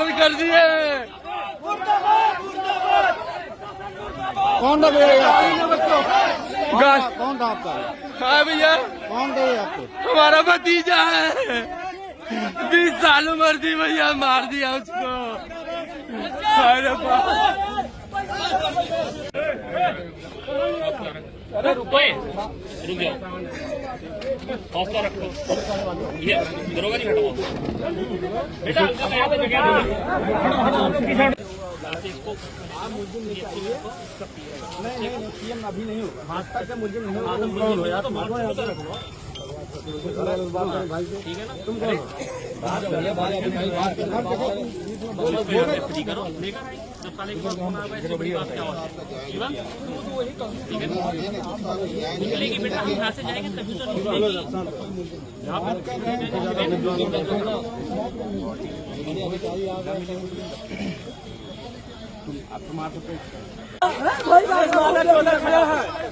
बंद कर दिए। कौन था भैया? कौन था आपका? हाँ भैया, कौन था ये आपको? हमारा भतीजा है। 20 साल उम्र थी भैया, मार दिया उसको। अरे बाप, अरे रुक जाओ, हौसला रखो। ये दरोगा जी हटो बेटा, नहीं अभी नहीं होगा, भाजपा का मुझे नहीं होगा। ठीक है ना, तुम करो निकलेगी बेटा, हम यहाँ से जाएंगे तभी तो निकलेगी।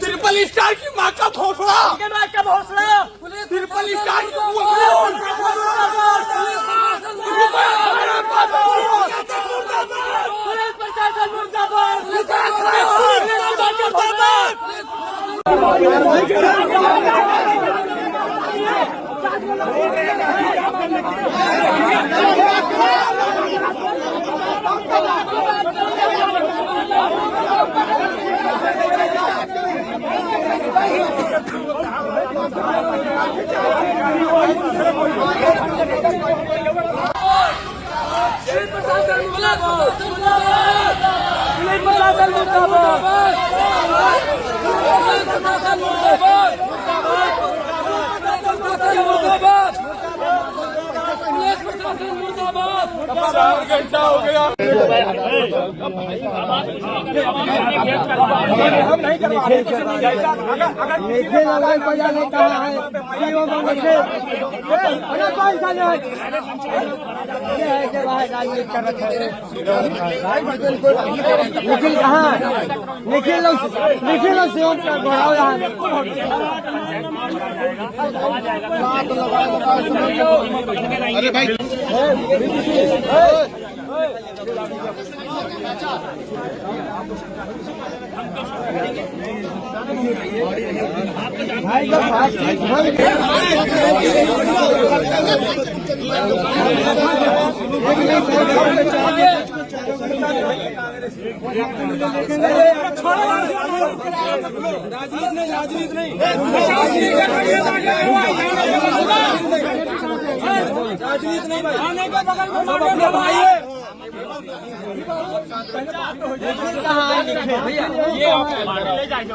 ट्रिपल स्टार की माँ का घोषणा, ट्रिपल स्टार की घंटा हो गया। हम नहीं करवा रहे। लिखे वाला बजा ने कहा है सीओ में लिखे अरे कौन सा है ये है कि वह राजनीति कर रखे हैं। निखिल कहाँ? निखिल सीओ का घोड़ाओ यहाँ अरे भाई राजनीति नहीं आने के बगल में भाई भैया ये आप ले जाएंगे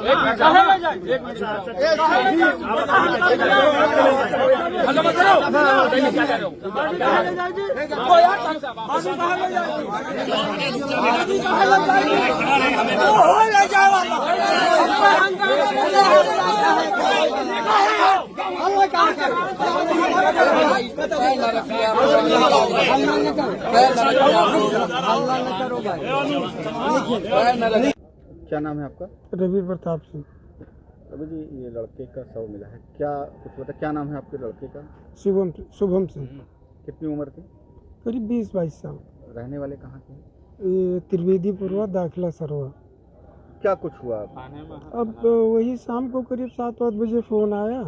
क्या नाम है आपका? रवि प्रताप सिंह। रवि जी, ये लड़के का शव मिला है, क्या कुछ पता? क्या नाम है आपके लड़के का? शुभम सिंह। कितनी उम्र थी? करीब 20-22 साल। रहने वाले कहाँ थे? ये त्रिवेदीपुरवा दाखला सरवा। क्या कुछ हुआ? अब वही शाम को करीब 7-8 बजे फ़ोन आया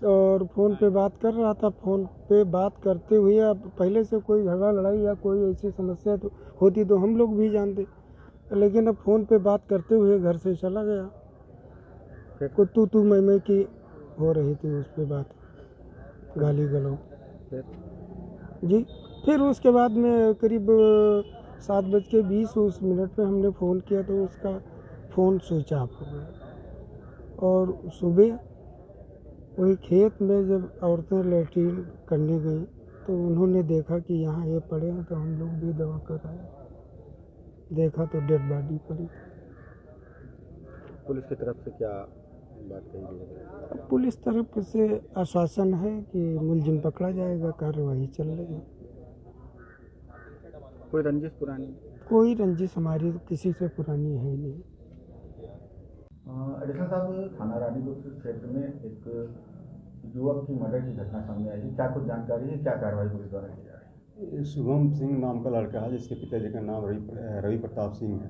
और फ़ोन पे बात कर रहा था। फ़ोन पे बात करते हुए अब पहले से कोई झगड़ा लड़ाई या कोई ऐसी समस्या तो होती तो हम लोग भी जानते, लेकिन अब फ़ोन पे बात करते हुए घर से चला गया। को तू मैं की हो रही थी उस पर बात, गाली गलौज जी। फिर उसके बाद में करीब 7:20 पे हमने फ़ोन किया तो उसका फ़ोन स्विच ऑफ हो गया। और सुबह वही खेत में जब औरतें लैट्रिन करने गई तो उन्होंने देखा कि यहाँ ये पड़े हैं, तो हम लोग भी दवा कर आए। देखा तो डेड बॉडी पड़ी। पुलिस की तरफ से क्या बात कही गई? पुलिस तरफ से आश्वासन है कि मुलजिम पकड़ा जाएगा, कार्रवाई चल रही है। कोई रंजिश पुरानी? कोई रंजिश हमारी किसी से पुरानी है नहीं। एडिशनल साहब, थाना रानीपुर क्षेत्र में एक युवक की मर्डर की घटना सामने आई है, क्या कुछ जानकारी है? क्या कार्रवाई पुलिस द्वारा की जा रही है? शुभम सिंह नाम का लड़का है जिसके पिताजी का नाम रवि प्रताप सिंह है।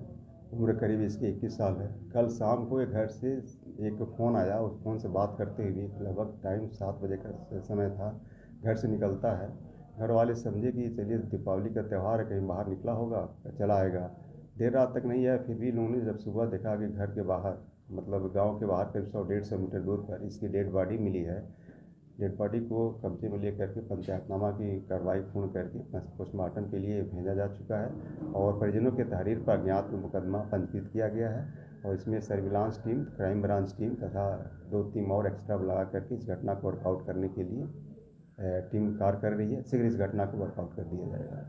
उम्र करीब इसकी 21 साल है। कल शाम को एक घर से एक फ़ोन आया। उस फ़ोन से बात करते हुए लगभग टाइम 7 बजे का समय था। घर से निकलता है। घर वाले समझे कि चलिए दीपावली का त्यौहार है, कहीं बाहर निकला होगा, चला आएगा। देर रात तक नहीं आया। फिर भी लोगों ने जब सुबह देखा कि घर के बाहर मतलब गांव के बाहर करीब 100-150 मीटर दूर पर इसकी डेड बॉडी मिली है। डेड बॉडी को कब्जे में लेकर के पंचायतनामा की कार्रवाई पूर्ण करके पोस्टमार्टम के लिए भेजा जा चुका है और परिजनों के तहरीर पर अज्ञात मुकदमा पंजीकृत किया गया है और इसमें surveillance team, crime branch team तथा 2 टीम और एक्स्ट्रा लगा करके इस घटना को वर्कआउट करने के लिए टीम कार्य कर रही है। शीघ्र इस घटना को वर्कआउट कर दिया जाएगा।